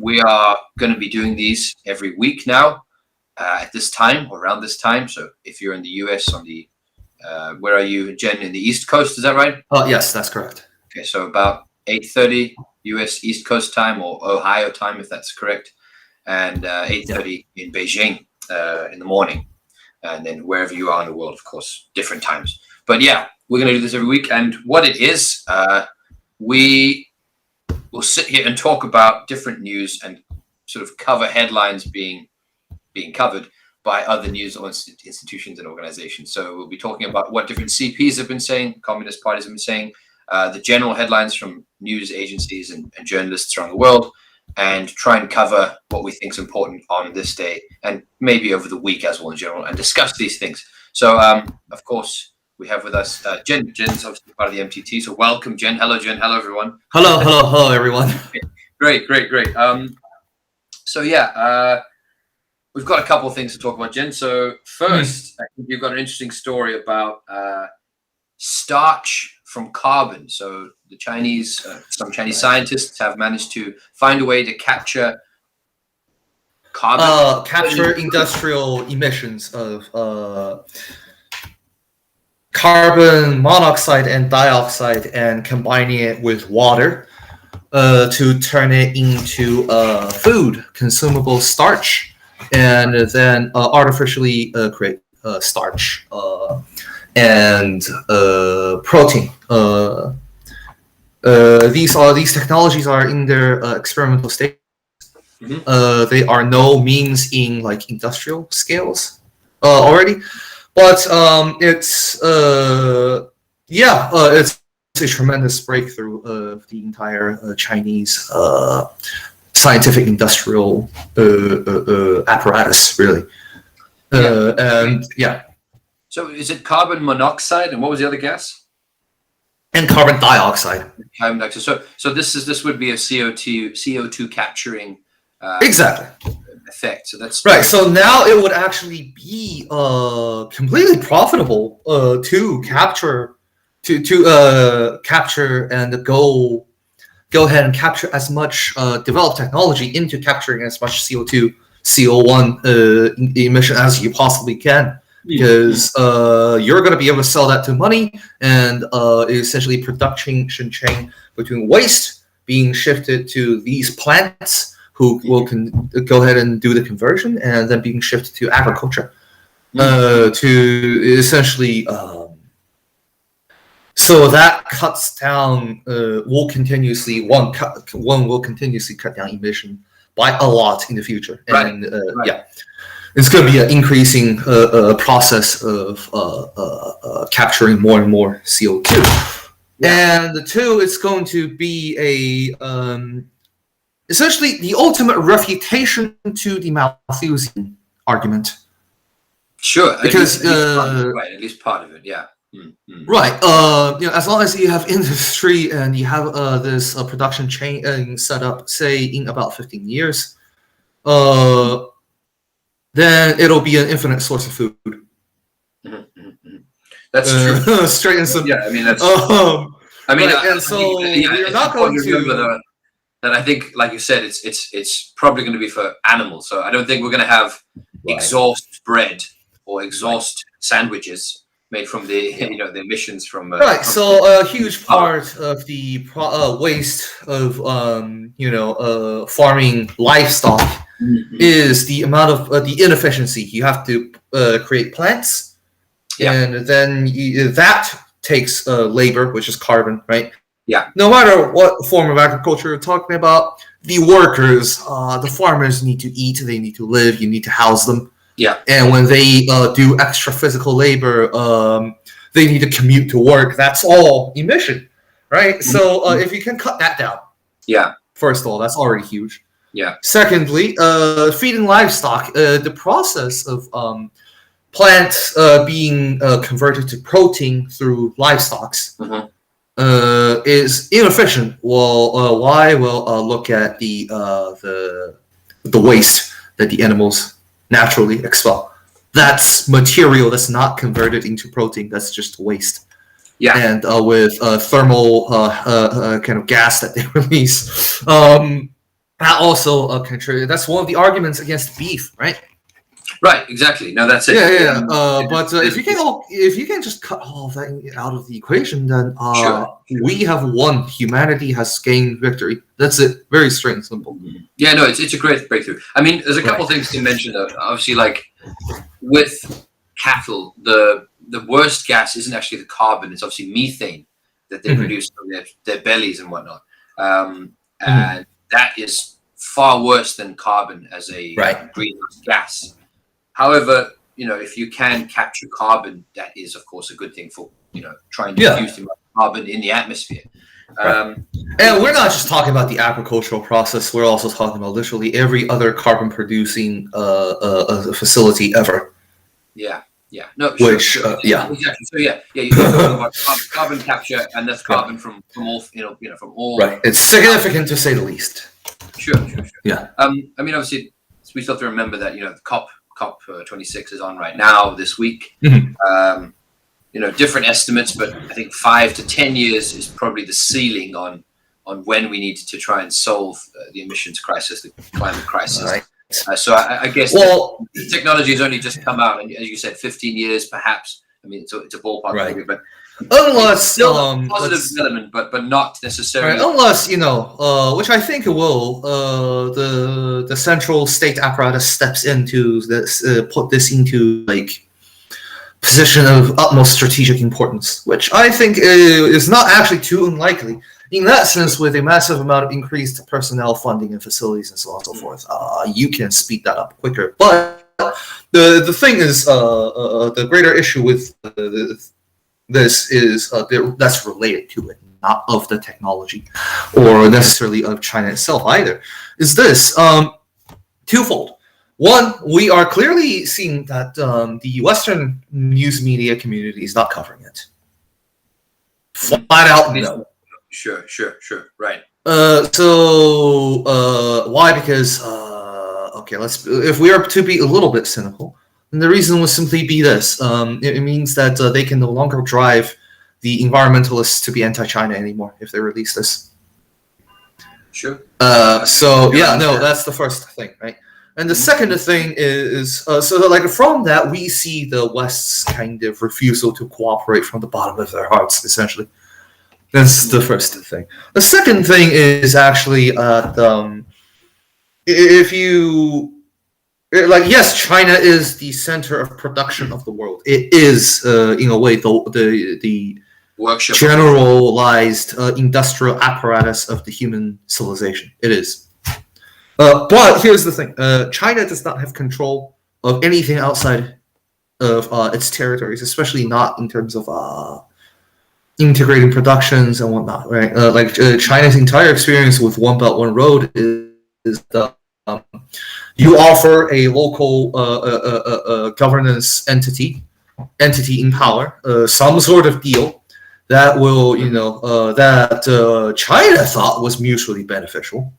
we are going to be doing these every week now at this time or around this time. So if you're in the US on the, where are you, Jen, in the East Coast? Is that right? Yes, that's correct. Okay, so about 8:30 US East Coast time or Ohio time, if that's correct, and 8:30 in Beijing in the morning. And then wherever you are in the world, of course, different times. But yeah, we're going to do this every week. And what it is, we will sit here and talk about different news and sort of cover headlines being covered by other news institutions and organizations. So we'll be talking about what different CPs have been saying, communist parties have been saying, the general headlines from news agencies and journalists around the world, and try and cover what we think is important on this day and maybe over the week as well in general, and discuss these things. So, of course, we have with us Jen. Jen's obviously part of the MTT, so welcome, Jen. Hello, Jen. Hello, everyone. Hello, everyone. Great. So, yeah, we've got a couple of things to talk about, Jen. So first, I think you've got an interesting story about starch from carbon. So the Chinese, some Chinese scientists have managed to find a way to capture carbon. Capture industrial emissions of carbon monoxide and dioxide and combining it with water to turn it into food, consumable starch, and then artificially create starch and protein. These technologies are in their experimental stage. They are no means in like industrial scales already, but it's a tremendous breakthrough of the entire Chinese scientific industrial apparatus, really. So is it carbon monoxide, and what was the other gas? And carbon dioxide. Carbon dioxide. So this would be a CO2 capturing exactly effect. So that's right. So now it would actually be completely profitable to capture and go ahead and capture as much develop technology into capturing as much CO2, CO1 emission as you possibly can. Because you're going to be able to sell that to money, and essentially production chain between waste being shifted to these plants who will go ahead and do the conversion, and then being shifted to agriculture to essentially. So that cuts down. Will continuously cut down emission by a lot in the future, and yeah. It's going to be an increasing process of capturing more and more CO2. And the two, it's going to be essentially the ultimate refutation to the Malthusian argument. Sure, because at least part of it, yeah. Right. As long as you have industry and you have this production chain set up, say in about 15 years, then it'll be an infinite source of food. That's true. Straight and simple. Yeah, I mean that's. We're not going to. That I think, like you said, it's probably going to be for animals. So I don't think we're going to have exhaust bread or exhaust sandwiches made from the the emissions from. So a huge part of the waste of farming livestock. Is the amount of the inefficiency. You have to create plants, and then that takes labor, which is carbon, right? Yeah. No matter what form of agriculture you're talking about, the workers, the farmers need to eat, they need to live, you need to house them. Yeah. And when they do extra physical labor, they need to commute to work. That's all emission, right? So if you can cut that down, first of all, that's already huge. Yeah. Secondly, feeding livestock, the process of plants being converted to protein through livestock is inefficient. Well, why? Well, look at the waste that the animals naturally expel. That's material that's not converted into protein. That's just waste. Yeah. And with thermal kind of gas that they release. That also contributes. That's one of the arguments against beef, right? Right, exactly. No, that's it. Yeah. But if you can just cut all of that out of the equation, then Sure. we have won. Humanity has gained victory. That's it. Very straight and simple. Yeah, no, it's a great breakthrough. I mean, there's a couple Right. things to mention though. Obviously, like with cattle, the worst gas isn't actually the carbon; it's obviously methane that they produce from their bellies and whatnot, and that is far worse than carbon as a Right. greenhouse gas. However, if you can capture carbon, that is, of course, a good thing for trying to reduce the amount of carbon in the atmosphere. And we're not just talking about the agricultural process. We're also talking about literally every other carbon-producing facility ever. Yeah. No. Which, sure. yeah. Exactly. So you're talking about carbon capture, and that's carbon from all, from all. Right. It's significant to say the least. Sure. Yeah. I mean, obviously, we still have to remember that the COP 26 is on right now this week. Different estimates, but I think 5 to 10 years is probably the ceiling on when we need to try and solve the emissions crisis, the climate crisis. Right. So I guess the technology has only just come out, and as you said, 15 years perhaps. I mean, it's a ballpark figure, but unless still a positive development, but not necessarily. Right, unless which I think it will, the central state apparatus steps into this, put this into position of utmost strategic importance, which I think is not actually too unlikely. In that sense, with a massive amount of increased personnel funding and facilities and so on and so forth, you can speed that up quicker. But the thing is, the greater issue with this is that's related to it, not of the technology or necessarily of China itself either, is this twofold. One, we are clearly seeing that the Western news media community is not covering it. Flat out no. Sure. Right. So why? Because if we are to be a little bit cynical, then the reason would simply be this: it means that they can no longer drive the environmentalists to be anti-China anymore if they release this. Sure. That's the first thing, right? And the second thing is, from that, we see the West's kind of refusal to cooperate from the bottom of their hearts, essentially. That's the first thing. The second thing is actually, if you, yes, China is the center of production of the world. It is, in a way, the workshop, generalized industrial apparatus of the human civilization. It is. But here's the thing: China does not have control of anything outside of its territories, especially not in terms of integrating productions and whatnot. Right? China's entire experience with One Belt One Road is you offer a local governance entity in power, some sort of deal that will, that China thought was mutually beneficial.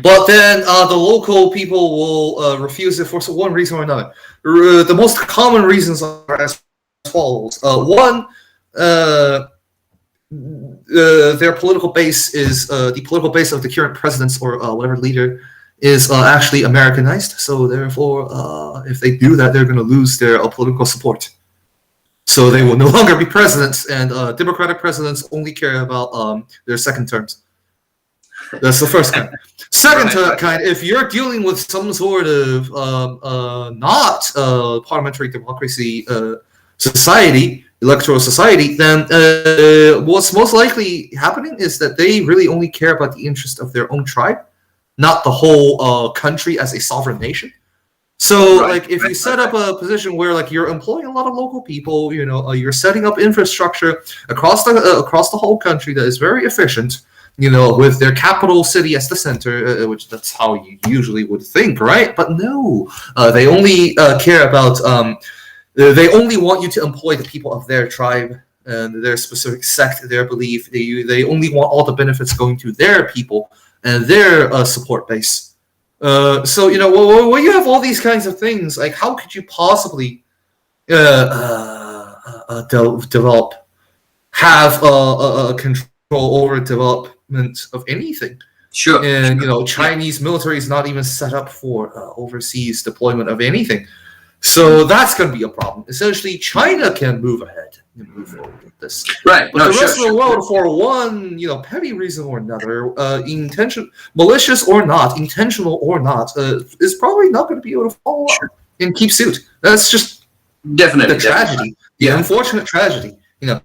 But then the local people will refuse it for one reason or another. The most common reasons are as follows. One, their political base is the political base of the current president or whatever leader is actually Americanized. So therefore, if they do that, they're going to lose their political support. So they will no longer be presidents, and Democratic presidents only care about their second terms. That's the first kind. Second kind, if you're dealing with some sort of not parliamentary democracy society, electoral society, then what's most likely happening is that they really only care about the interest of their own tribe, not the whole country as a sovereign nation. So, if you set up a position where, you're employing a lot of local people, you're setting up infrastructure across the whole country that is very efficient, with their capital city as the center, which that's how you usually would think, right? But no, they only care about, they only want you to employ the people of their tribe and their specific sect, their belief. They only want all the benefits going to their people and their support base. So, when you have all these kinds of things, how could you possibly have control over development of anything? Sure. And Chinese military is not even set up for overseas deployment of anything. So that's going to be a problem. Essentially, China can move ahead and move forward with this. Right. But the rest of the world, for one, petty reason or another, malicious or not, intentional or not, is probably not going to be able to follow up and keep suit. That's just definitely the tragedy, the unfortunate tragedy. Yeah.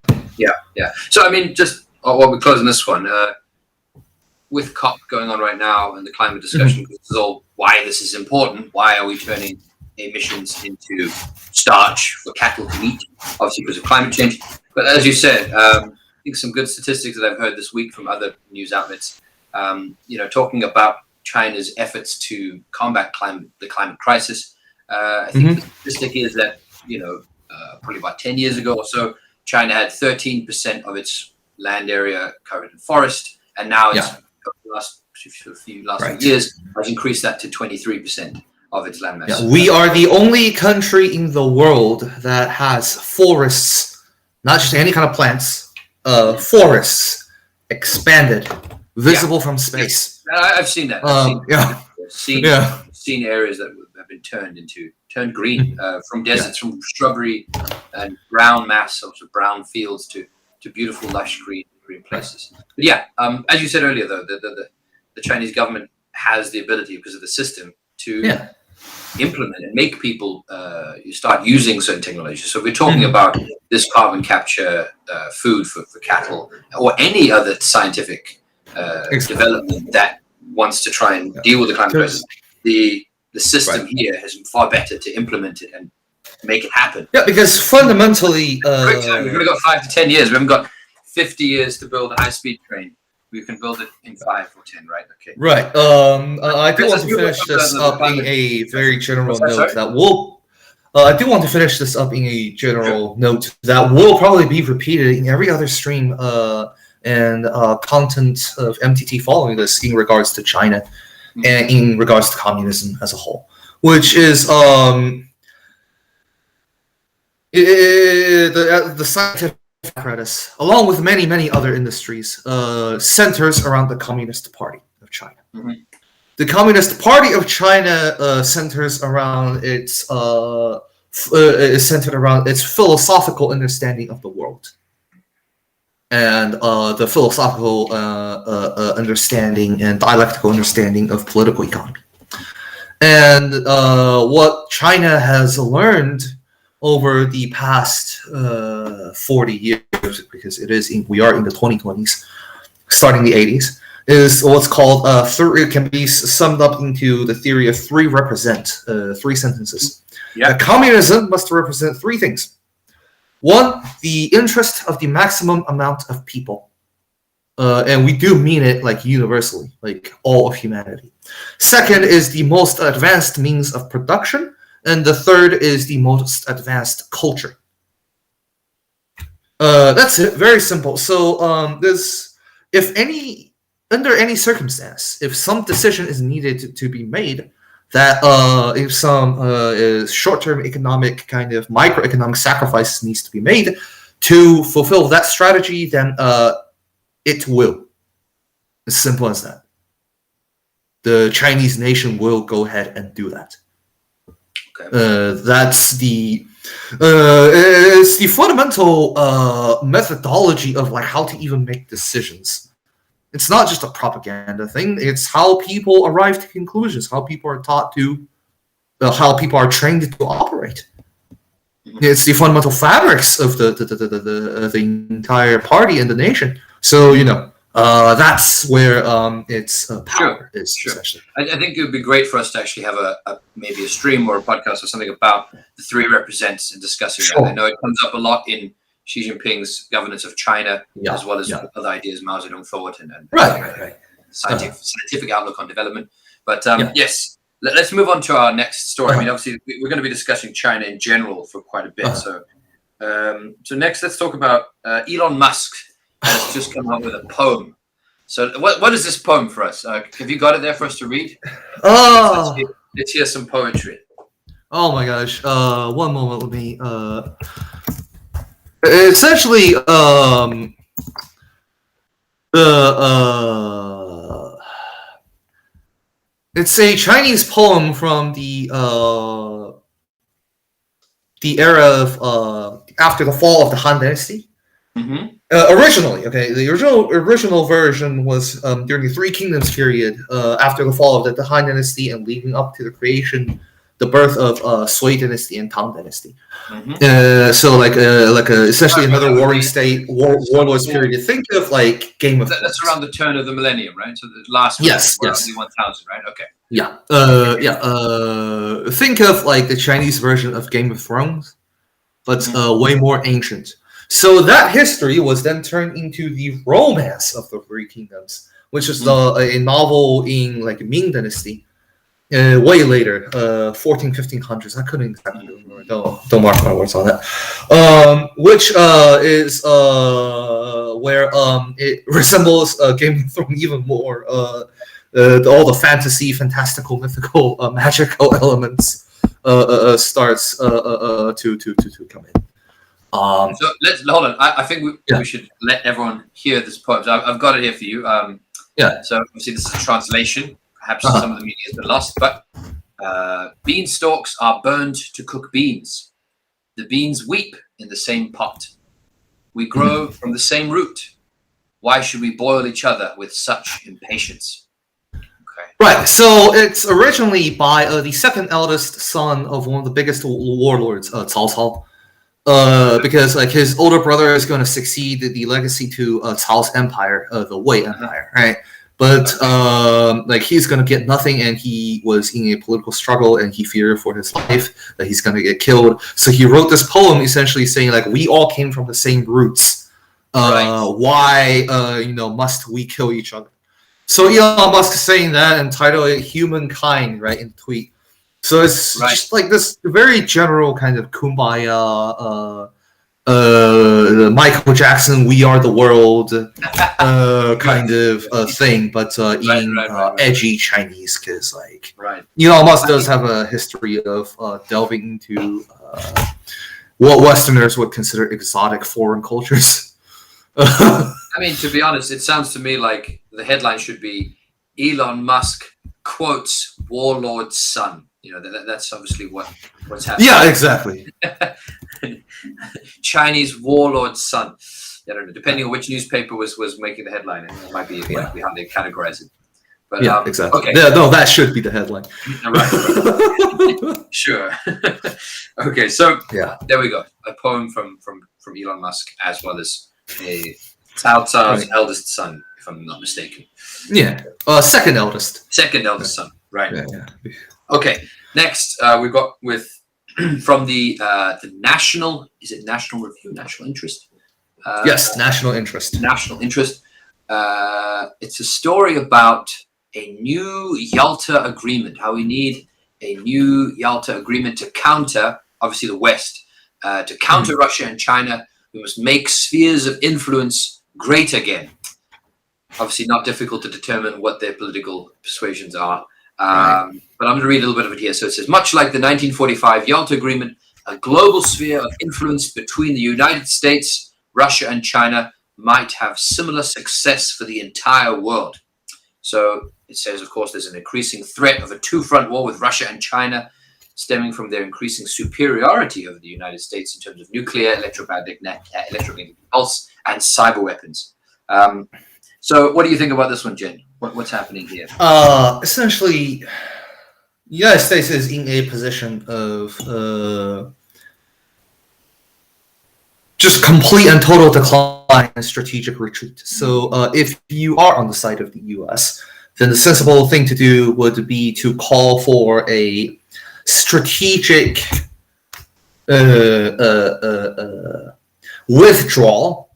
So I mean, just while we're closing this one, with COP going on right now and the climate discussion, this is all why this is important. Why are we turning emissions into starch for cattle to eat? Obviously because of climate change. But as you said, I think some good statistics that I've heard this week from other news outlets, talking about China's efforts to combat the climate crisis. I think the statistic is that, probably about 10 years ago or so, China had 13% of its land area covered in forest, and now it's the last few years has increased that to 23% of its land mass. Yeah, we are the only country in the world that has forests, not just any kind of plants, forests expanded, visible from space. I've seen that. Seen areas that have been turned green from deserts, from shrubbery and brown mass, also brown fields to beautiful lush green places. But as you said earlier, though, the Chinese government has the ability, because of the system, to implement and make people you start using certain technologies. So we're talking about this carbon capture food for cattle, or any other scientific development that wants to try and deal with the climate crisis. The system here is far better to implement it and make it happen. Yeah, because fundamentally, we've only got 5 to 10 years. We haven't got 50 years to build a high-speed train. We can build it in 5 or 10, right? Okay. Right. I do want to finish this up in a very general note that will. I do want to finish this up in a general note that will probably be repeated in every other stream and content of MTT following this in regards to China and in regards to communism as a whole, which is the scientific apparatus, along with many other industries, centers around the Communist Party of China. The Communist Party of China centers around its philosophical understanding of the world and the philosophical understanding and dialectical understanding of political economy. And what China has learned over the past 40 years, because we are in the 2020s, starting the 80s, is what's called it can be summed up into the theory of three sentences. Communism must represent three things. One, the interest of the maximum amount of people. And we do mean it like universally, like all of humanity. Second is the most advanced means of production. And the third is the most advanced culture. That's it. Very simple. So under any circumstance, if some decision is needed to be made, that if some short-term economic kind of microeconomic sacrifice needs to be made to fulfill that strategy, then it will. As simple as that. The Chinese nation will go ahead and do that. That's it's the fundamental methodology of like how to even make decisions. It's not just a propaganda thing. It's how people arrive to conclusions, how people are taught to, how people are trained to operate. It's the fundamental fabrics of the entire party and the nation. So that's where its power is. Essentially. I think it would be great for us to actually have maybe a stream or a podcast or something about the three represents and discussing that. I know it comes up a lot in Xi Jinping's governance of China, as well as other ideas Mao Zedong thought and scientific outlook on development. But yes, let's move on to our next story. I mean, obviously, we're going to be discussing China in general for quite a bit. So next, let's talk about Elon Musk has just come up with a poem. So what is this poem for us? Have you got it there for us to read? Let's hear some poetry. Oh my gosh. One moment with me. Essentially, It's a Chinese poem from the era of after the fall of the Han Dynasty. Mm-hmm. Originally, okay, the original version was during the Three Kingdoms period, after the fall of the Han Dynasty and leading up to the birth of Sui Dynasty and Tang Dynasty. Mm-hmm. So like essentially another warring state, warlords period. Think of like Game of Thrones. That's around the turn of the millennium, right? So the last yes, the 1000, right? Okay. Yeah. Think of like the Chinese version of Game of Thrones, but way more ancient. So that history was then turned into the Romance of the Three Kingdoms, which is a novel in like Ming Dynasty, way later, 1500s. I couldn't exactly remember. Don't mark my words on that. Which is where it resembles Game of Thrones even more. All the fantasy, fantastical, mythical, magical elements starts to come in. So let's hold on. I think we should let everyone hear this poem. So I've got it here for you. So obviously this is a translation. Perhaps some of the meaning has been lost, but beanstalks are burned to cook beans. The beans weep in the same pot. We grow from the same root. Why should we boil each other with such impatience? Okay. Right. So it's originally by the second eldest son of one of the biggest warlords, Cao Cao. Because like his older brother is going to succeed the legacy to Cao's empire, the Wei Empire, right? But like he's going to get nothing, and he was in a political struggle, and he feared for his life that he's going to get killed. So he wrote this poem, essentially saying like, we all came from the same roots. Why must we kill each other? So Elon Musk is saying that and titled it "Humankind," right, in the tweet. So it's just like this very general kind of kumbaya, Michael Jackson, "We Are the World" kind of thing, but in edgy Chinese, because like Elon Musk does have a history of delving into what Westerners would consider exotic foreign cultures. I mean, to be honest, it sounds to me like the headline should be Elon Musk quotes warlord's son. You know, that's obviously what's happening. Yeah, exactly. Chinese warlord's son. I don't know. Depending on which newspaper was making the headline, it might be how they categorize it. But, exactly. Okay. Yeah, no, that should be the headline. Right. Sure. Okay, so there we go. A poem from Elon Musk, as well as a Cao Cao's eldest son, if I'm not mistaken. Yeah, second eldest. Second eldest son, right? Yeah. Okay, next we've got from the National. Is it National Review? National Interest. Yes, National Interest. National Interest. It's a story about a new Yalta Agreement. How we need a new Yalta Agreement to counter, obviously, the West, to counter Russia and China. We must make spheres of influence great again. Obviously, not difficult to determine what their political persuasions are. But I'm going to read a little bit of it here. So it says, much like the 1945 Yalta Agreement, a global sphere of influence between the United States, Russia, and China might have similar success for the entire world. So it says, of course, there's an increasing threat of a two-front war with Russia and China, stemming from their increasing superiority over the United States in terms of nuclear, electromagnetic pulse, and cyber weapons. So what do you think about this one, Jen? What's happening here? Essentially, the United States is in a position of just complete and total decline and strategic retreat. So if you are on the side of the U.S., then the sensible thing to do would be to call for a strategic withdrawal.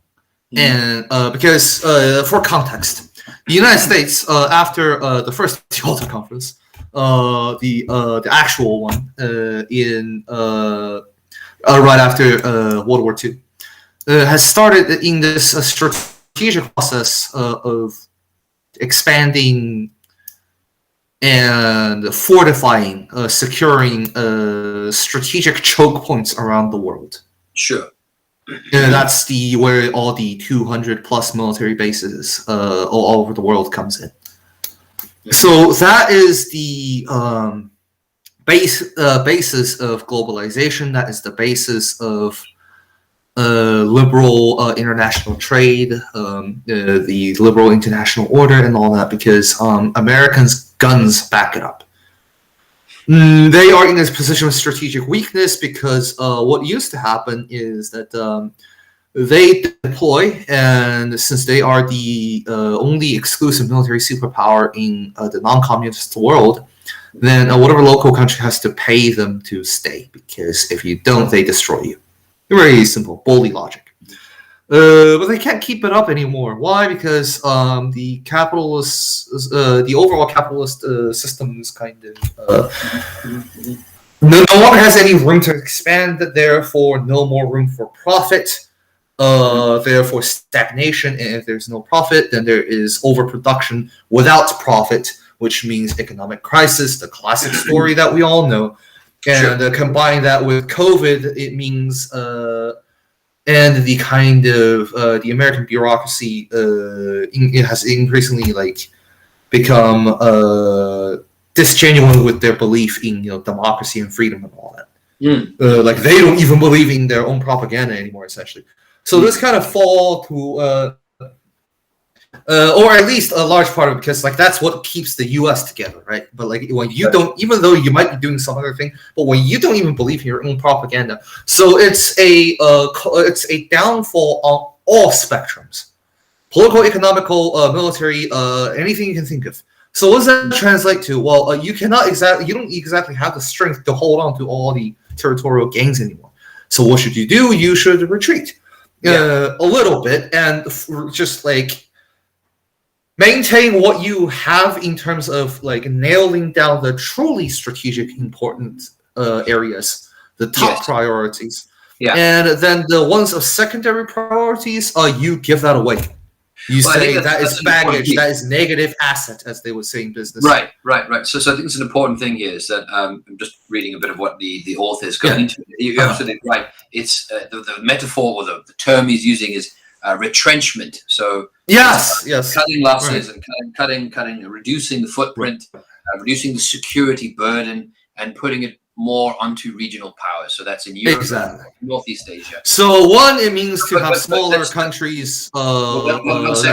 And because for context, the United States after the first Yalta Conference, the actual one in right after World War II, has started in this strategic process of expanding and fortifying, securing strategic choke points around the world. Sure. And that's where all the 200 plus military bases all over the world comes in. So that is the basis of globalization. That is the basis of liberal international trade, the liberal international order, and all that, because Americans' guns back it up. They are in a position of strategic weakness because what used to happen is that they deploy, and since they are the only exclusive military superpower in the non-communist world, then whatever local country has to pay them to stay, because if you don't, they destroy you. Very simple, bully logic. But they can't keep it up anymore. Why? Because the capitalist, the overall capitalist system is kind of no longer has any room to expand. Therefore, no more room for profit. Therefore, stagnation. And if there's no profit, then there is overproduction without profit, which means economic crisis. The classic story that we all know. And combine that with COVID, it means, and the kind of the American bureaucracy, it has increasingly become disgenuine with their belief in democracy and freedom and all that. They don't even believe in their own propaganda anymore, essentially. So this kind of fall to. Or at least a large part of it, because that's what keeps the U.S. together, right? But when you don't, even though you might be doing some other thing, but when you don't even believe in your own propaganda, so it's a downfall on all spectrums: political, economical, military, anything you can think of. So what does that translate to? Well, you don't exactly have the strength to hold on to all the territorial gains anymore. So what should you do? You should retreat a little bit and just maintain what you have in terms of nailing down the truly strategic important areas, the top priorities. And then the ones of secondary priorities, you give that away. You say that is baggage, that is negative asset, as they would say in business. Right. So I think it's an important thing here is that I'm just reading a bit of what the author is going into. You're absolutely right. It's the metaphor or the term he's using is retrenchment. So yes, cutting losses and cutting, reducing the footprint, reducing the security burden, and putting it more onto regional power. So that's in Europe, Northeast Asia. So it means to have smaller countries. I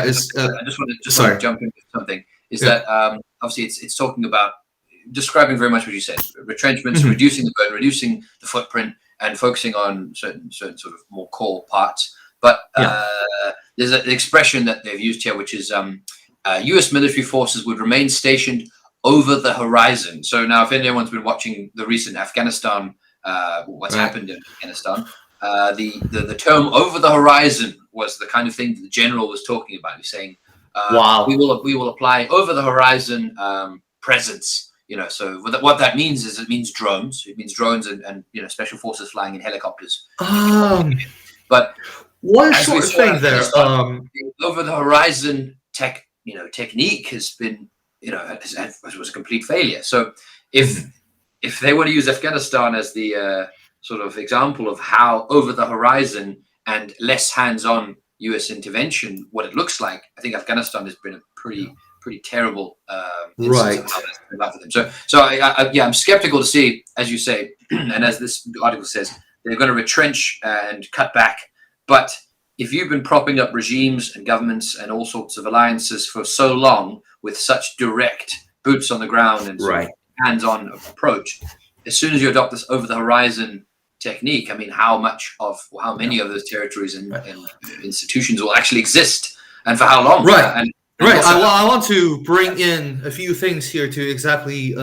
just want to jump into something. Is that obviously it's talking about describing very much what you said: retrenchments, reducing the burden, reducing the footprint, and focusing on certain sort of more core parts. But there's an expression that they've used here, which is U.S. military forces would remain stationed over the horizon. So now, if anyone's been watching the recent Afghanistan, what's happened in Afghanistan, the term "over the horizon" was the kind of thing that the general was talking about. He's saying, we will apply over the horizon presence." So what that means is it means drones. It means drones and special forces flying in helicopters. But one short thing there, over the horizon technique has been, was a complete failure. So if they want to use Afghanistan as the sort of example of how over the horizon and less hands-on U.S. intervention, what it looks like, I think Afghanistan has been a pretty terrible instance of how that's been for them. So I'm skeptical to see, as you say, and as this article says, they're going to retrench and cut back. But if you've been propping up regimes and governments and all sorts of alliances for so long with such direct boots on the ground and sort of hands-on approach, as soon as you adopt this over-the-horizon technique, I mean, how many of those territories and institutions will actually exist, and for how long? I want to bring in a few things here to exactly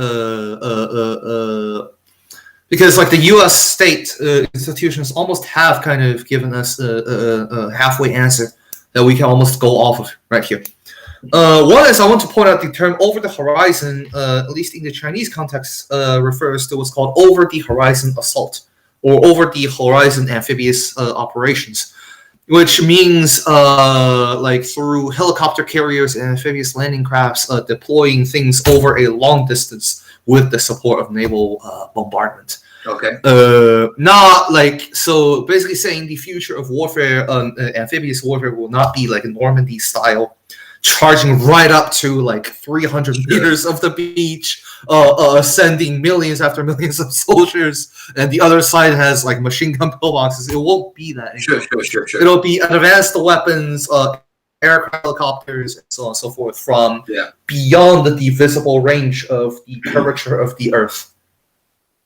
because the U.S. state institutions almost have kind of given us a halfway answer that we can almost go off of right here. One is I want to point out the term over the horizon, at least in the Chinese context, refers to what's called over the horizon assault or over the horizon amphibious operations, which means through helicopter carriers and amphibious landing crafts deploying things over a long distance with the support of naval bombardment. So basically saying the future of warfare, amphibious warfare, will not be like a Normandy style charging right up to like 300 meters of the beach, sending millions after millions of soldiers, and the other side has like machine gun pillboxes. It won't be that anymore. Sure. It'll be advanced weapons, aircraft, helicopters, and so on and so forth from beyond the visible range of the curvature of the Earth,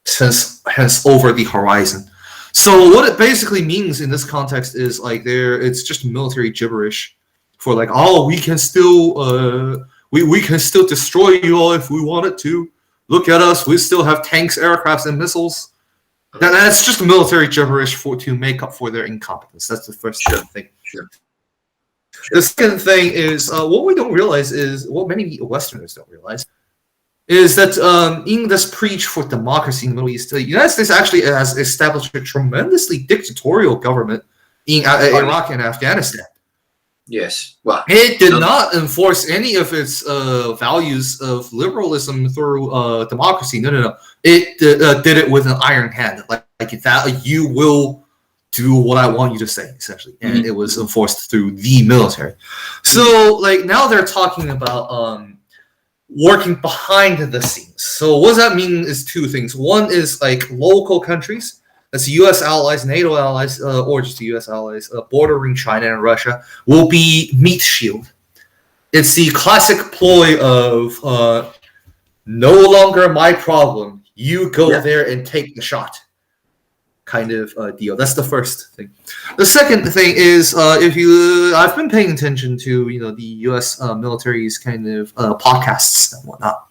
hence over the horizon. So what it basically means in this context is like it's just military gibberish for like, oh, we can still we can still destroy you all if we wanted to. Look at us, we still have tanks, aircrafts, and missiles. That's just military gibberish to make up for their incompetence. That's the first thing. Sure. The second thing is what we don't realize is what many Westerners don't realize is that in this preach for democracy in the Middle East, the United States actually has established a tremendously dictatorial government in Iraq and Afghanistan. Yes. Well, it did not enforce any of its values of liberalism through democracy. No. It did it with an iron hand, like that. You will do what I want you to say, essentially, and it was enforced through the military. So, like now they're talking about working behind the scenes. So what does that mean is two things. One is like local countries, that's U.S. allies, NATO allies, or just the U.S. allies, bordering China and Russia, will be meat shield. It's the classic ploy of no longer my problem. You go there and take the shot kind of deal. That's the first thing. The second thing is I've been paying attention to the U.S. Military's kind of podcasts and whatnot.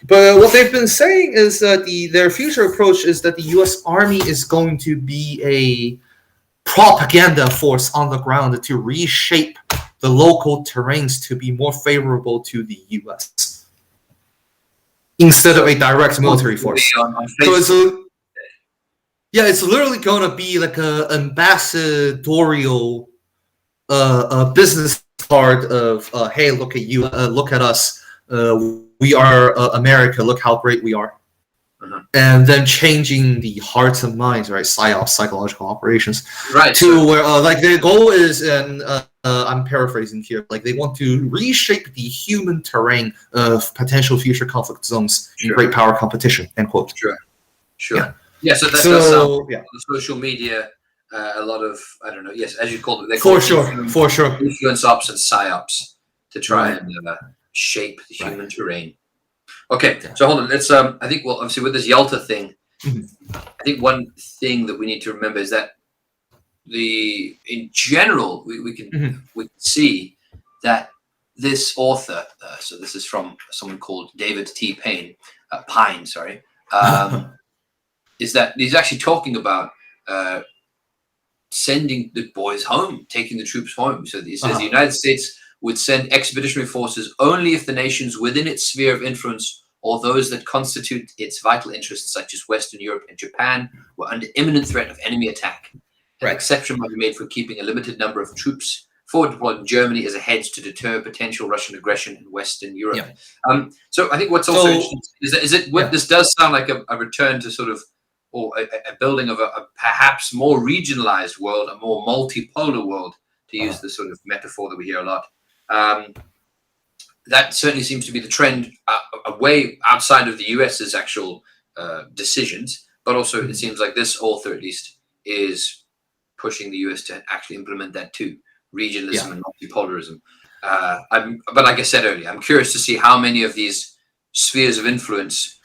But what they've been saying is that their future approach is that the U.S. Army is going to be a propaganda force on the ground to reshape the local terrains to be more favorable to the U.S. instead of a direct military force. So it's literally going to be like a ambassadorial business card of hey, look at you, look at us. We are America. Look how great we are. And then changing the hearts and minds, right? PSYOPs, psychological operations, right? To where like their goal is, and I'm paraphrasing here, like they want to reshape the human terrain of potential future conflict zones in great power competition. End quote. Sure. Yeah. So that does sound the social media. A lot of I don't know. Yes, as you called it, they call for sure influence ops and PSYOPs to try and shape the human terrain. Okay, so hold on. Let's. I think obviously with this Yalta thing, I think one thing that we need to remember is that in general we can see that this author. So this is from someone called David T. Pine. Sorry. Is that he's actually talking about sending the boys home, taking the troops home. So he says the United States would send expeditionary forces only if the nations within its sphere of influence or those that constitute its vital interests, such as Western Europe and Japan, were under imminent threat of enemy attack. An exception might be made for keeping a limited number of troops forward deployed in Germany as a hedge to deter potential Russian aggression in Western Europe. So I think what's also interesting is this does sound like a return to sort of, or a building of a perhaps more regionalized world, a more multipolar world, to use the sort of metaphor that we hear a lot. That certainly seems to be the trend away outside of the US's actual decisions, but also it seems like this author at least is pushing the US to actually implement that too, regionalism and multipolarism. But like I said earlier, I'm curious to see how many of these spheres of influence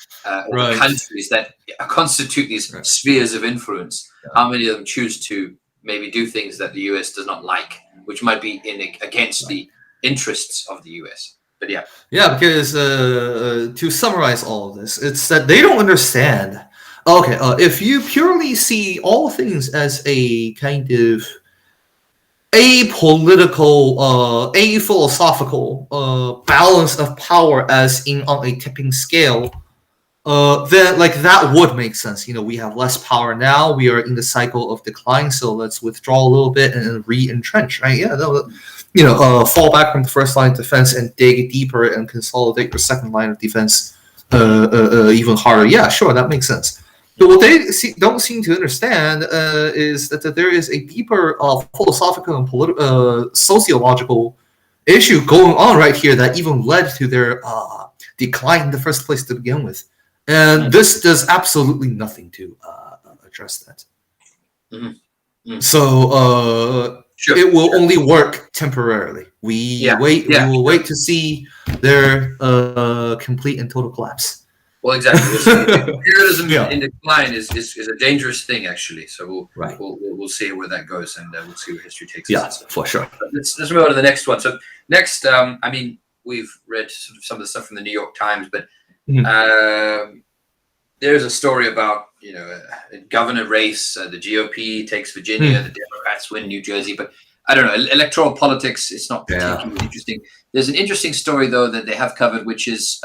or countries that constitute these spheres of influence, how many of them choose to maybe do things that the US does not like, which might be against the interests of the US. But because to summarize all of this, it's that they don't understand. Okay, if you purely see all things as a kind of apolitical, aphilosophical balance of power, as in on a tipping scale, then like that would make sense. We have less power now. We are in the cycle of decline, so let's withdraw a little bit and re-entrench. Right? Fall back from the first line of defense and dig deeper and consolidate your second line of defense even harder. Yeah, sure, that makes sense. But what they don't seem to understand is that there is a deeper philosophical and sociological issue going on right here that even led to their decline in the first place to begin with. And this does absolutely nothing to address that. So Sure, it will only work temporarily. We will wait to see their complete and total collapse. Well, exactly. Imperialism in decline is a dangerous thing, actually. So we'll see where that goes, and we'll see where history takes us. Yeah, for sure. Let's move on to the next one. So next, I mean, we've read sort of some of the stuff from the New York Times, but there's a story about a governor race. The GOP takes Virginia, the Democrats win New Jersey, but I don't know, electoral politics. It's not particularly interesting. There's an interesting story though that they have covered, which is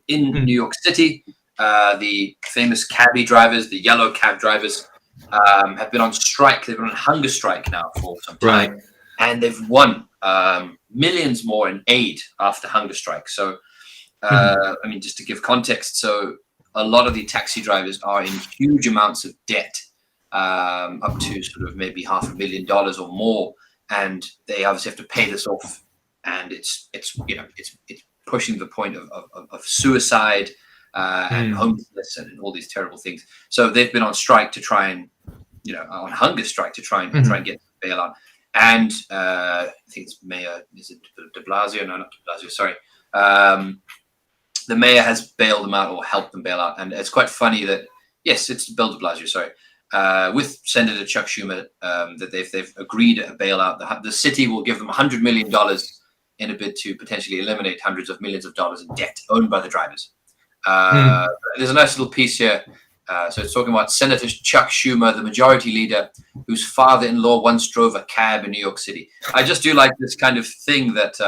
in New York City. The famous cabbie drivers, the yellow cab drivers, have been on strike. They've been on hunger strike now for some time, and they've won millions more in aid after hunger strike. So, I mean, just to give context, so a lot of the taxi drivers are in huge amounts of debt, up to sort of maybe $500,000 or more, and they obviously have to pay this off. And it's pushing the point of suicide and homelessness and all these terrible things. So they've been on strike to try and on hunger strike to try and get bailout. And I think it's Mayor, is it De Blasio? No, not De Blasio. Sorry. The mayor has bailed them out or helped them bail out, and it's quite funny that it's Bill De Blasio. Sorry. With Senator Chuck Schumer, that they've agreed a bailout. The city will give them $100 million in a bid to potentially eliminate hundreds of millions of dollars in debt owned by the drivers. There's a nice little piece here. So it's talking about Senator Chuck Schumer, the majority leader, whose father-in-law once drove a cab in New York City. I just do like this kind of thing that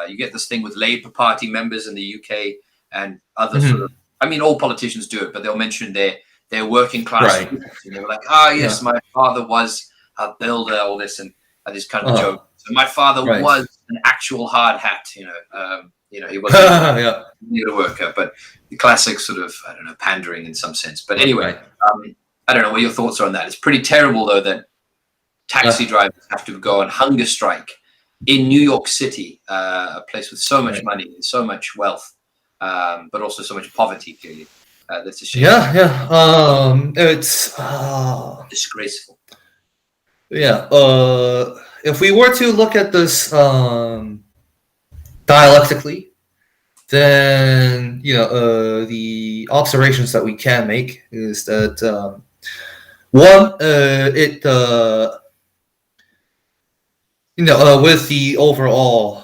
you get this thing with Labour Party members in the UK and other sort of, I mean, all politicians do it, but they'll mention their working class. Right. And they were like, yes, my father was a builder, all this, and this kind of joke. So my father was an actual hard hat, he wasn't a worker, but the classic sort of, I don't know, pandering in some sense. But anyway, I don't know what your thoughts are on that. It's pretty terrible, though, that taxi drivers have to go on hunger strike in New York City, a place with so much money and so much wealth, but also so much poverty, clearly. That's a shame. It's disgraceful. If we were to look at this dialectically, then the observations that we can make is that one, with the overall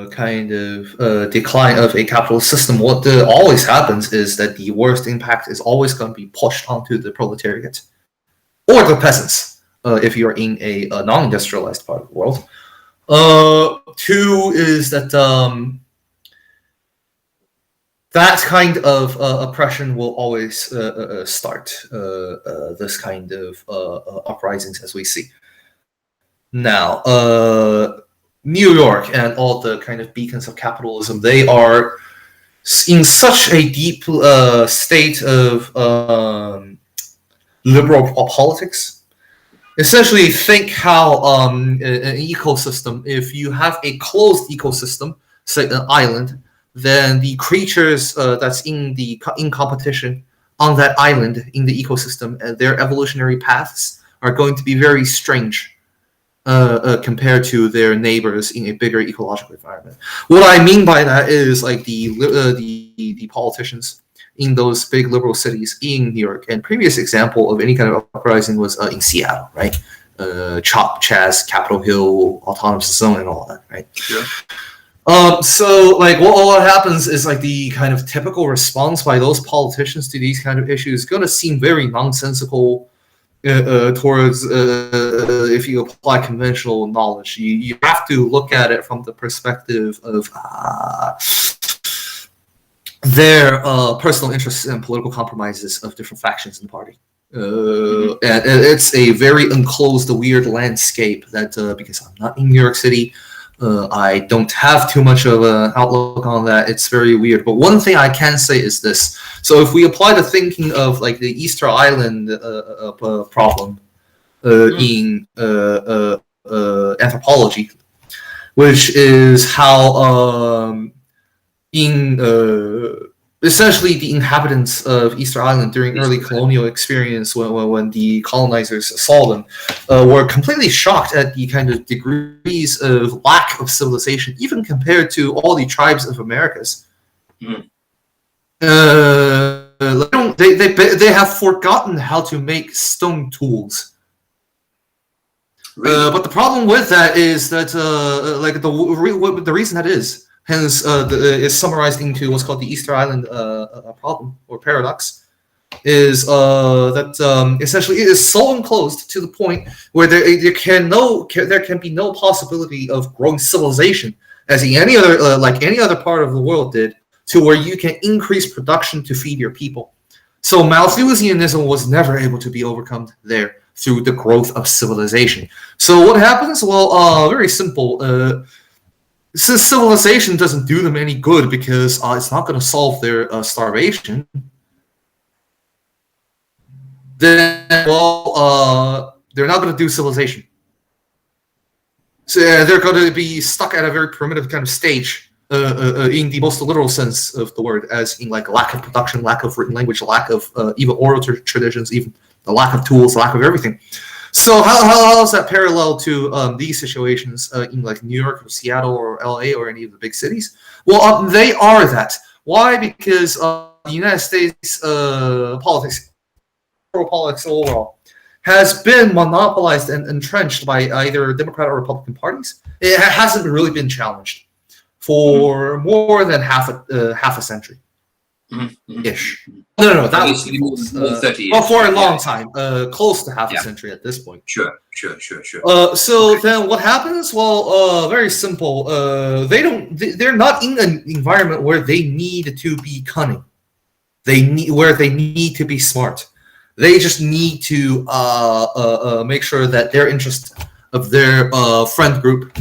kind of decline of a capitalist system, what always happens is that the worst impact is always going to be pushed onto the proletariat or the peasants, if you're in a non-industrialized part of the world. Two is that that kind of oppression will always start this kind of uprisings as we see. Now, New York and all the kind of beacons of capitalism, they are in such a deep state of liberal politics. Essentially, think how an ecosystem, if you have a closed ecosystem, say an island, then the creatures that's in competition on that island in the ecosystem, their evolutionary paths are going to be very strange compared to their neighbors in a bigger ecological environment. What I mean by that is like the politicians in those big liberal cities in New York. And previous example of any kind of uprising was in Seattle, right? CHOP, Chaz, Capitol Hill, Autonomous Zone, and all that, right? Sure. So like what happens is like the kind of typical response by those politicians to these kind of issues is going to seem very nonsensical towards if you apply conventional knowledge. You have to look at it from the perspective of their personal interests and political compromises of different factions in the party. And it's a very enclosed, weird landscape that because I'm not in New York City, I don't have too much of an outlook on that. It's very weird. But one thing I can say is this. So if we apply the thinking of like the Easter Island problem in anthropology, which is how essentially the inhabitants of Easter Island during early colonial experience, when the colonizers saw them, were completely shocked at the kind of degrees of lack of civilization, even compared to all the tribes of Americas. Mm. They have forgotten how to make stone tools. Really? But the problem with that is that the reason that is, hence is summarized into what's called the Easter Island problem or paradox, is that essentially it is so enclosed to the point where there can be no possibility of growing civilization as in any other like any other part of the world did, to where you can increase production to feed your people. So Malthusianism was never able to be overcome there through the growth of civilization. So what happens? Well, very simple. Since civilization doesn't do them any good because it's not going to solve their starvation, then they're not going to do civilization. So they're going to be stuck at a very primitive kind of stage, in the most literal sense of the word, as in like lack of production, lack of written language, lack of even oral traditions, even the lack of tools, lack of everything. So how is that parallel to these situations in like New York or Seattle or LA or any of the big cities? Well, they are that. Why? Because the United States politics overall has been monopolized and entrenched by either Democrat or Republican parties. It hasn't really been challenged for more than half a century. Ish. No, that was more 30 years. well, for a long time, close to half a century at this point. Sure. So then what happens? Well, very simple. They're not in an environment where they need to be cunning. They need to be smart. They just need to make sure that their interest of their friend group,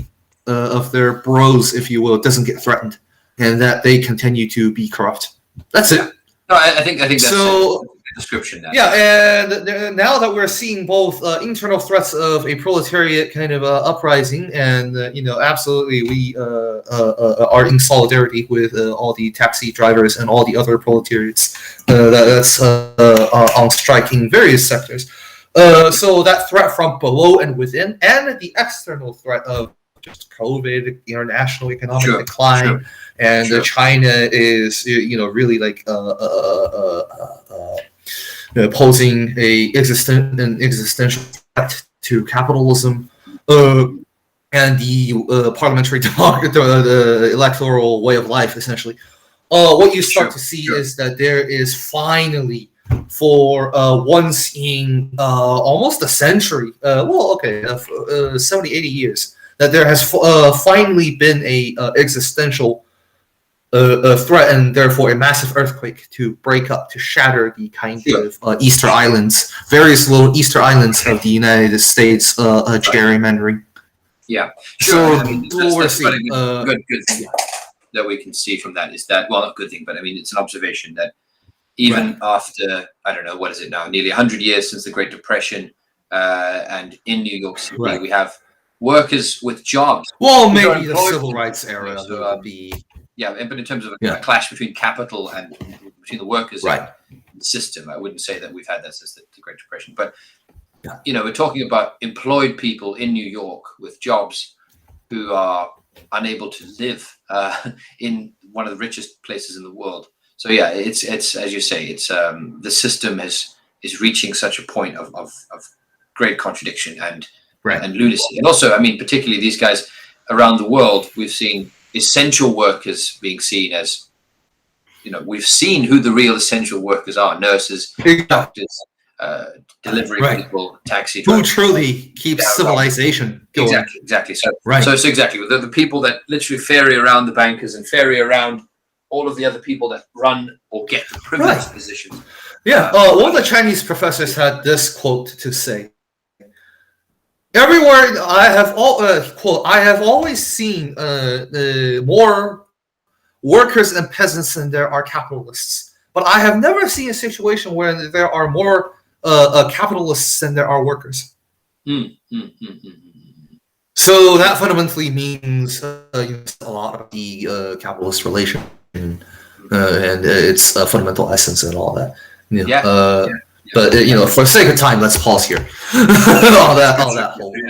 of their bros, if you will, doesn't get threatened, and that they continue to be corrupt. That's it. No, I think that's so. A description. Now. Yeah, and now that we're seeing both internal threats of a proletariat kind of uprising, and absolutely we are in solidarity with all the taxi drivers and all the other proletariats that's on strike in various sectors. So that threat from below and within, and the external threat of just COVID, international economic decline, and China is really like posing an existential threat to capitalism, and the parliamentary the electoral way of life. Essentially, what you start to see is that there is finally, for once in almost a century, 70, 80 years, that there has finally been a existential threat, and therefore a massive earthquake to break up, to shatter the kind of Easter Islands, various little Easter Islands of the United States gerrymandering. Yeah, sure. So I mean, that's a good thing that we can see from that is that, well, not a good thing, but I mean, it's an observation that even after, I don't know, what is it now, nearly 100 years since the Great Depression, and in New York City, we have workers with jobs. Well, maybe the civil rights era would be... Yeah, but in terms of a clash between capital and between the workers and the system, I wouldn't say that we've had that since the Great Depression. But, we're talking about employed people in New York with jobs who are unable to live in one of the richest places in the world. So, yeah, it's as you say, it's the system is reaching such a point of great contradiction and lunacy. And also, I mean, particularly these guys around the world, we've seen essential workers being seen as, we've seen who the real essential workers are: nurses, doctors, delivery people, taxi drivers. Who truly keeps civilization going. Exactly. So exactly the people that literally ferry around the bankers and ferry around all of the other people that run or get the privileged positions. Yeah. One of the Chinese professors had this quote to say: "Everywhere I have I have always seen more workers and peasants than there are capitalists, but I have never seen a situation where there are more capitalists than there are workers." So that fundamentally means a lot of the capitalist relation and its fundamental essence and all that. But for the sake of time, let's pause here. all that whole.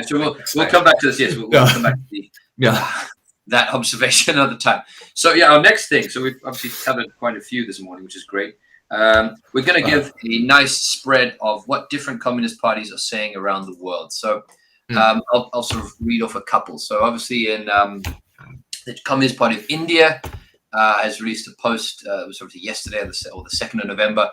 So we'll come back to this. Yes, we'll come back to that observation another time. So our next thing. So we've obviously covered quite a few this morning, which is great. We're going to give a nice spread of what different communist parties are saying around the world. So I'll sort of read off a couple. So obviously in the Communist Party of India has released a post, it was sort of yesterday or the 2nd of November,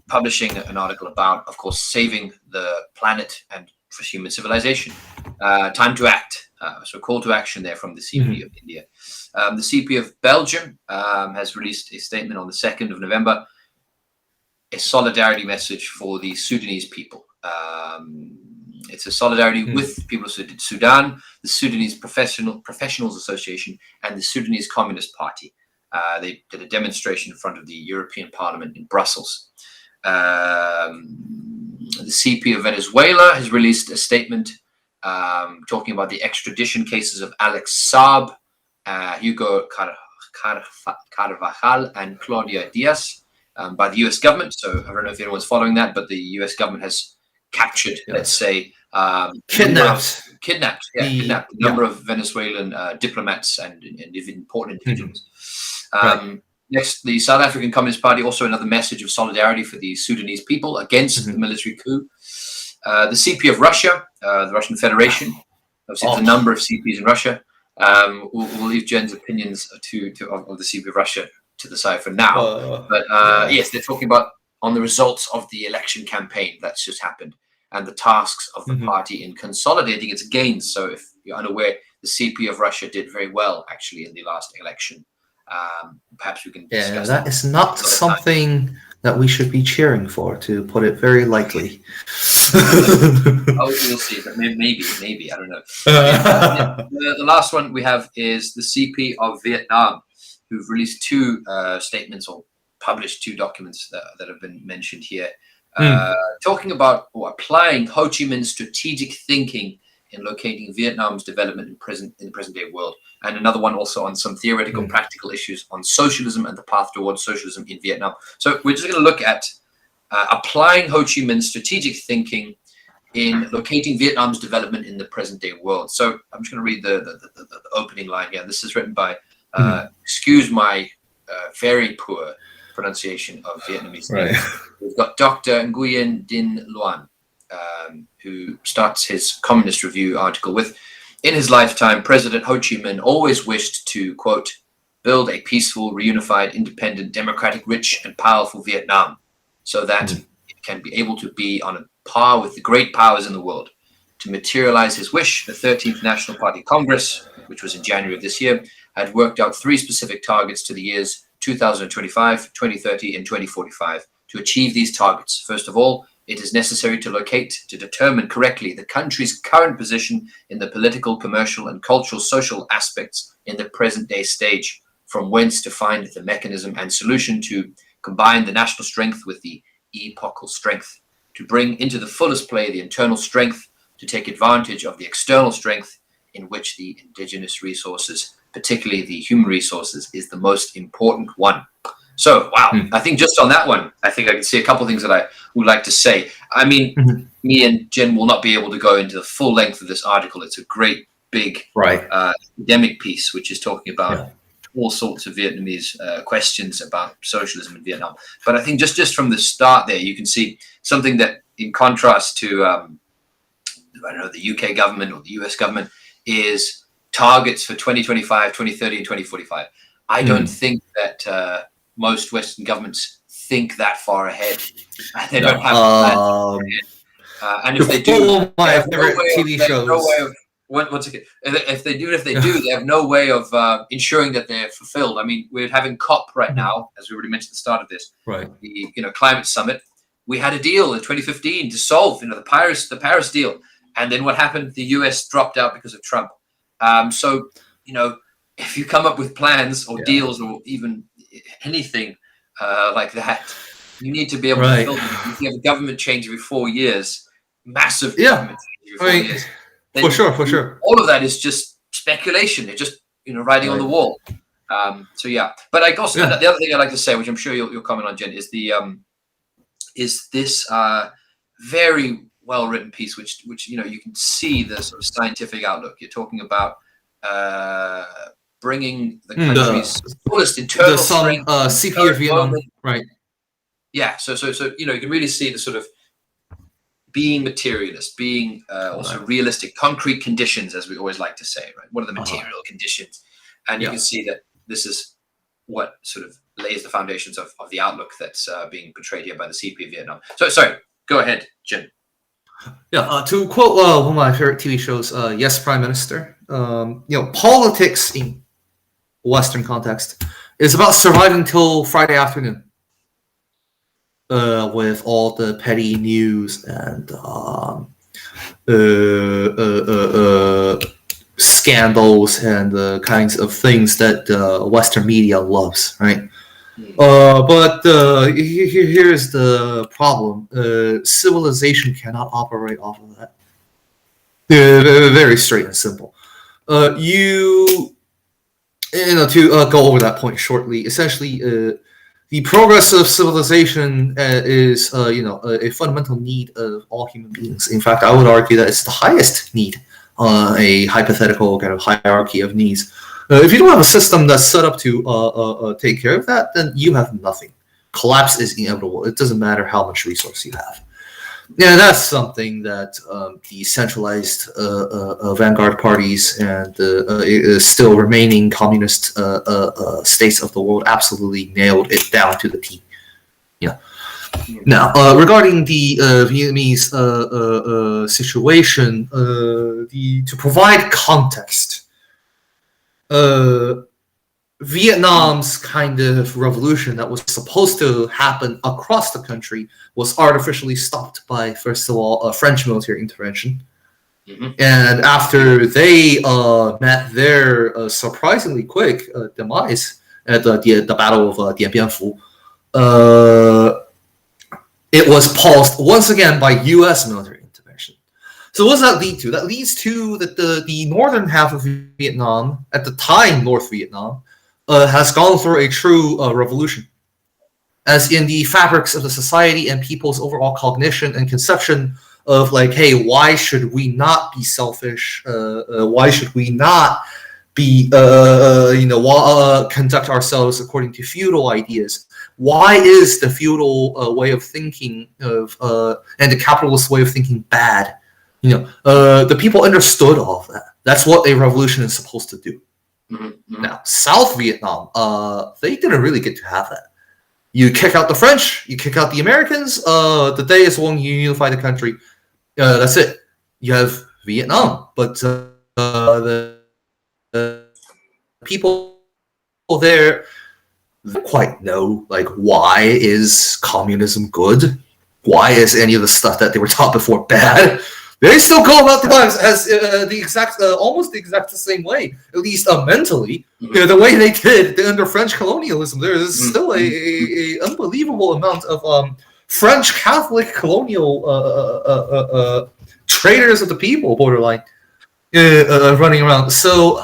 publishing an article about, of course, saving the planet and for human civilization. Time to act. So call to action there from the CP of India. The CP of Belgium has released a statement on the 2nd of November, a solidarity message for the Sudanese people. It's a solidarity with people of Sudan, the Sudanese Professionals Association, and the Sudanese Communist Party. They did a demonstration in front of the European Parliament in Brussels. The CP of Venezuela has released a statement talking about the extradition cases of Alex Saab, Hugo Carvajal, and Claudia Diaz by the U.S. government. So I don't know if anyone's following that, but the U.S. government has captured, let's say, kidnapped a number of Venezuelan diplomats and important individuals. Next, the South African Communist Party, also another message of solidarity for the Sudanese people against the military coup. The CP of Russia, the Russian Federation, obviously there's a number of CPs in Russia. We'll leave Jen's opinions of the CP of Russia to the side for now. But yes, they're talking about on the results of the election campaign that's just happened and the tasks of the party in consolidating its gains. So if you're unaware, the CP of Russia did very well actually in the last election. Perhaps we can discuss that is not something that we should be cheering for, to put it very lightly. We'll see, but maybe I don't know. The last one we have is the CP of Vietnam, who've released two statements or published two documents that have been mentioned here, talking about or applying Ho Chi Minh's strategic thinking in locating Vietnam's development in the present day world, and another one also on some theoretical practical issues on socialism and the path towards socialism in Vietnam. So we're just going to look at applying Ho Chi Minh's strategic thinking in locating Vietnam's development in the present day world. So I'm just going to read the opening line here. This is written by, excuse my very poor pronunciation of Vietnamese names. We've got Dr. Nguyen Dinh Loan, who starts his Communist Review article with, in his lifetime, President Ho Chi Minh always wished to, quote, build a peaceful, reunified, independent, democratic, rich, and powerful Vietnam so that it can be able to be on a par with the great powers in the world. To materialize his wish, the 13th National Party Congress, which was in January of this year, had worked out three specific targets to the years 2025, 2030, and 2045. To achieve these targets, first of all, it is necessary to determine correctly the country's current position in the political, commercial, and cultural social aspects in the present-day stage, from whence to find the mechanism and solution to combine the national strength with the epochal strength, to bring into the fullest play the internal strength, to take advantage of the external strength in which the indigenous resources, particularly the human resources, is the most important one. So, wow, I think just on that one, I think I can see a couple of things that I would like to say. I mean, me and Jen will not be able to go into the full length of this article. It's a great, big academic piece, which is talking about all sorts of Vietnamese questions about socialism in Vietnam. But I think just from the start there, you can see something that, in contrast to, I don't know, the UK government or the US government, is targets for 2025, 2030, and 2045. I don't think that most Western governments think that far ahead. They don't have plans. And if they do, my favorite TV shows. No way of, once again, if they do, they have no way of ensuring that they're fulfilled. I mean, we're having COP right now, as we already mentioned at the start of this, the climate summit. We had a deal in 2015 to solve, the Paris deal, and then what happened? The US dropped out because of Trump. So, if you come up with plans or deals or even anything like that, you need to be able to fill them. If you have a government change every 4 years, massive government change every 4 years, For sure. All of that is just speculation. They're just writing on the wall. So yeah, but I guess the other thing I'd like to say, which I'm sure you'll comment on, Jen, is this very well written piece, which you can see the sort of scientific outlook. You're talking about bringing the country's fullest internal strength, CP of Vietnam, right? Yeah, so you can really see the sort of being materialist, being also realistic, concrete conditions, as we always like to say, right? What are the material conditions? And you can see that this is what sort of lays the foundations of the outlook that's being portrayed here by the CP of Vietnam. So, sorry, go ahead, Jin. Yeah, to quote one of my favorite TV shows, Yes, Prime Minister, politics in Western context is about surviving till Friday afternoon. With all the petty news and scandals and the kinds of things that Western media loves, right? But here's the problem: civilization cannot operate off of that. Very straight and simple. To go over that point shortly, essentially, the progress of civilization is, a fundamental need of all human beings. In fact, I would argue that it's the highest need on a hypothetical kind of hierarchy of needs. If you don't have a system that's set up to take care of that, then you have nothing. Collapse is inevitable. It doesn't matter how much resource you have. Yeah, that's something that the centralized vanguard parties and still remaining communist states of the world absolutely nailed it down to the T. Yeah. Now, regarding the Vietnamese situation, to provide context, Vietnam's kind of revolution that was supposed to happen across the country was artificially stopped by, first of all, a French military intervention. Mm-hmm. And after they met their surprisingly quick demise at the Battle of Dien Bien Phu, it was paused once again by U.S. military intervention. So what does that lead to? That leads to that the northern half of Vietnam, at the time North Vietnam, has gone through a true revolution, as in the fabrics of the society and people's overall cognition and conception of like, hey, why should we not be selfish? Why should we not be, conduct ourselves according to feudal ideas? Why is the feudal way of thinking and the capitalist way of thinking bad? The people understood all of that. That's what a revolution is supposed to do. Mm-hmm. Now, South Vietnam, they didn't really get to have that. You kick out the French, you kick out the Americans, the day is when you unify the country. That's it. You have Vietnam, but the people there don't quite know, like, why is communism good? Why is any of the stuff that they were taught before bad? They still go about their lives as almost the exact same way, at least mentally. Mm-hmm. The way they did under French colonialism. There is still a unbelievable amount of French Catholic colonial traitors of the people, borderline, running around. So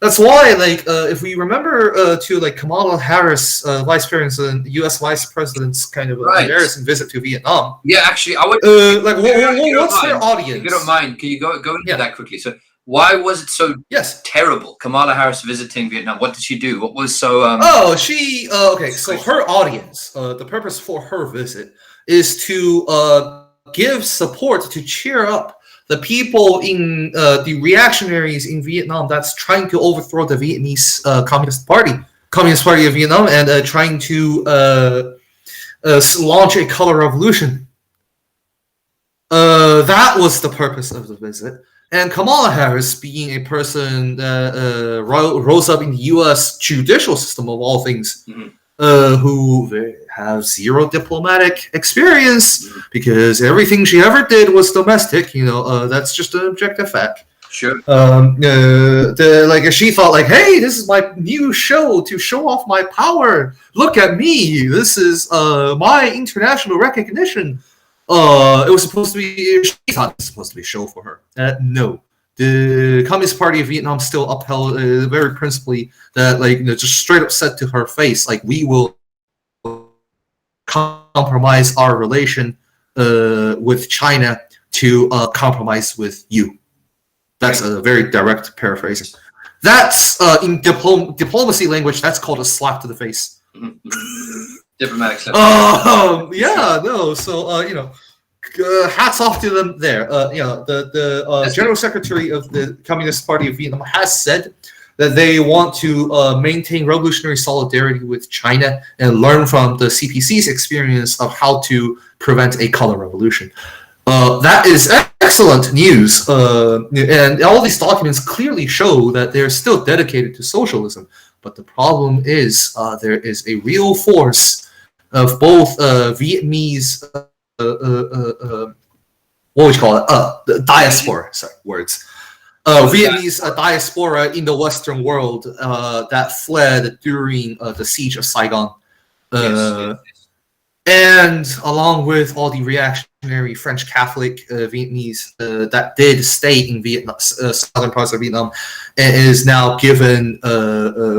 that's why, if we remember to Kamala Harris, Vice President, U.S. Vice President's kind of embarrassing visit to Vietnam. Yeah, actually, I would. What's their audience? If you don't mind, can you go into that quickly? So, why was it so terrible? Kamala Harris visiting Vietnam. What did she do? What was so? She okay. So her audience, the purpose for her visit is to give support, to cheer up the people in the reactionaries in Vietnam that's trying to overthrow the Vietnamese Communist Party of Vietnam, and trying to launch a color revolution. That was the purpose of the visit. And Kamala Harris, being a person that rose up in the U.S. judicial system of all things, who have zero diplomatic experience because everything she ever did was domestic. That's just an objective fact. Sure. She thought hey, this is my new show to show off my power. Look at me. This is my international recognition. it was supposed to be. She thought it was supposed to be a show for her. No, the Communist Party of Vietnam still upheld very principally that, like, just straight up said to her face, like, we will compromise our relation with China to compromise with you. That's a very direct paraphrasing. That's in diplomacy language. That's called a slap to the face. Diplomatic slap. Yeah, no. So hats off to them there. The General Secretary of the Communist Party of Vietnam has said that they want to maintain revolutionary solidarity with China and learn from the CPC's experience of how to prevent a color revolution. That is excellent news, and all these documents clearly show that they're still dedicated to socialism. But the problem is there is a real force of both Vietnamese, what would you call it? Diaspora. Sorry, words. Vietnamese diaspora in the Western world that fled during the siege of Saigon. Yes. And along with all the reactionary French Catholic Vietnamese that did stay in Vietnam, southern parts of Vietnam, and is now given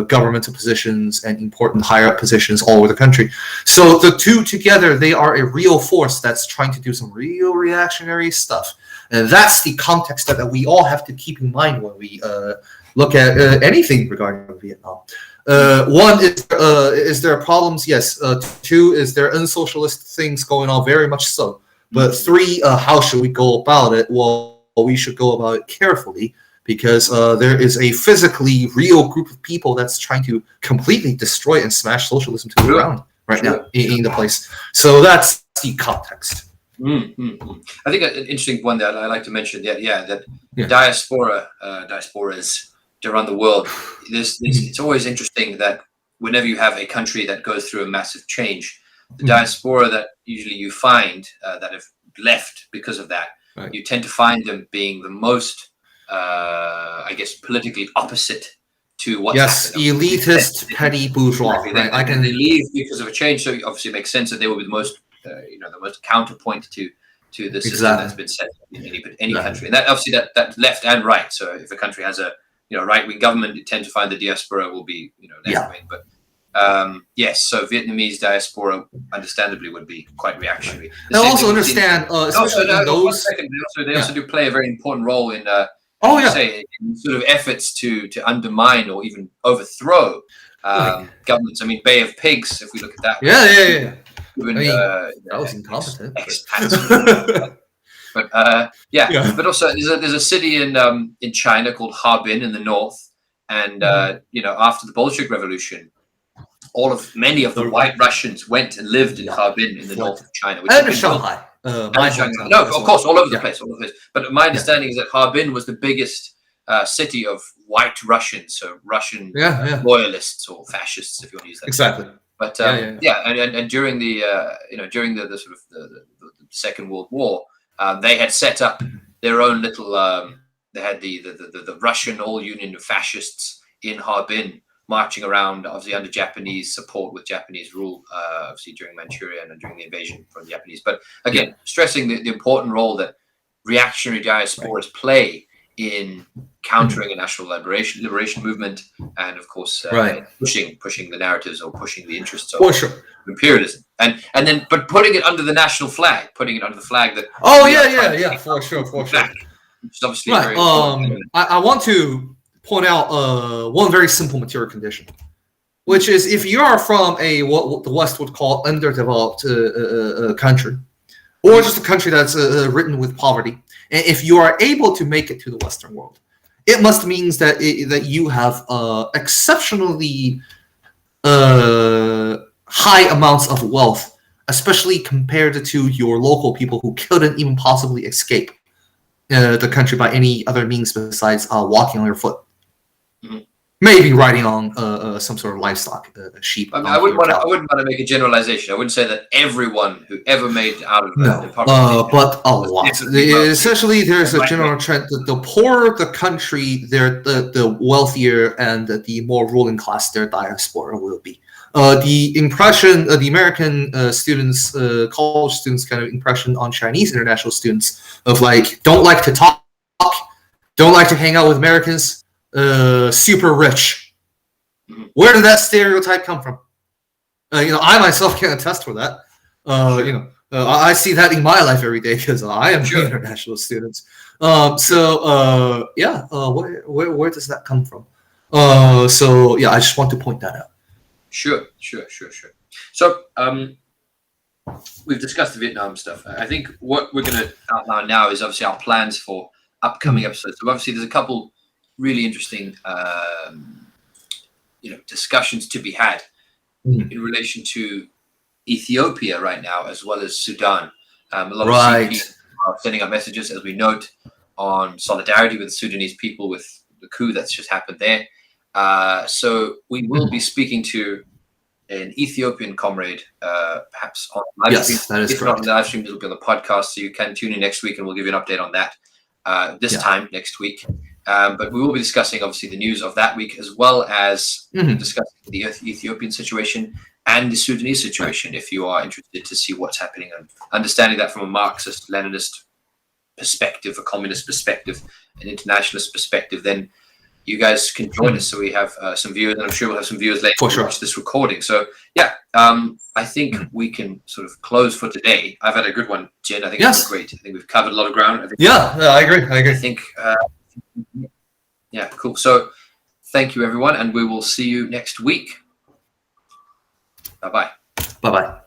governmental positions and important higher up positions all over the country. So the two together, they are a real force that's trying to do some real reactionary stuff. And that's the context that we all have to keep in mind when we look at anything regarding Vietnam. One, is there problems? Yes. Two, is there unsocialist things going on? Very much so. But three, how should we go about it? Well, we should go about it carefully, because there is a physically real group of people that's trying to completely destroy and smash socialism to the ground right now in the place. So that's the context. I think an interesting one that I like to mention, that diasporas around the world. It's always interesting that whenever you have a country that goes through a massive change, the diaspora that usually you find that have left because of that, you tend to find them being the most, I guess, politically opposite to what's happened. Elitist, petty bourgeois. Right? They leave because of a change, so obviously it makes sense that they will be the most, the most counterpoint to the system that's been set in any country, and that obviously that left and right. So if a country has a right-wing government, you tend to find the diaspora will be left-wing. But yes, so Vietnamese diaspora, understandably, would be quite reactionary. I also understand. They also do play a very important role in in sort of efforts to undermine or even overthrow governments. I mean, Bay of Pigs, if we look at that. Yeah. Even, that was incompetent. But also there's a city in China called Harbin in the north, and after the Bolshevik Revolution, many of the white Russians went and lived in Harbin in the north of China, which and Shanghai. No, of course, all over the place. But my understanding is that Harbin was the biggest city of white Russians, so Russian loyalists or fascists, if you want to use that. Exactly. But and during the during the sort of the Second World War, they had set up their own little. They had the Russian All Union of Fascists in Harbin, marching around, obviously under Japanese support with Japanese rule, obviously during Manchuria and during the invasion from the Japanese. But again, stressing the important role that reactionary diasporas play in countering a national liberation movement, and of course pushing the narratives or pushing the interests of imperialism, and then but putting it under the national flag, putting it under the flag that for sure, which is obviously very I want to point out one very simple material condition, which is if you are from what the West would call underdeveloped country, or just a country that's ridden with poverty, and if you are able to make it to the Western world, it must means that you have exceptionally high amounts of wealth, especially compared to your local people who couldn't even possibly escape the country by any other means besides walking on your foot. Maybe riding on some sort of livestock, sheep. I wouldn't want to make a generalization. I wouldn't say that everyone who ever made it out of but a lot. Essentially, there's a general trend that the poorer the country, the wealthier and the more ruling class their diaspora will be. the impression, the American students, college students, kind of impression on Chinese international students of like don't like to talk, don't like to hang out with Americans, super rich. Where did that stereotype come from? I myself can attest for that. I see that in my life every day because I am an international student. Where does that come from? I just want to point that out. Sure. So we've discussed the Vietnam stuff. I think what we're going to outline now is obviously our plans for upcoming episodes. So obviously there's a couple really interesting discussions to be had in relation to Ethiopia right now, as well as Sudan. A lot of CP are sending out messages, as we note, on solidarity with the Sudanese people with the coup that's just happened there. So we will be speaking to an Ethiopian comrade, perhaps on live stream. That is correct. Not on the live stream, it will be on the podcast, so you can tune in next week and we'll give you an update on that time next week. But we will be discussing, obviously, the news of that week, as well as discussing the Ethiopian situation and the Sudanese situation, if you are interested to see what's happening and understanding that from a Marxist, Leninist perspective, a communist perspective, an internationalist perspective, then you guys can join us. So we have some viewers, and I'm sure we'll have some viewers later to watch this recording. So I think we can sort of close for today. I've had a good one, Jen. I think it's great. I think we've covered a lot of ground. I agree. I think cool. So thank you, everyone, and we will see you next week. Bye-bye. Bye-bye.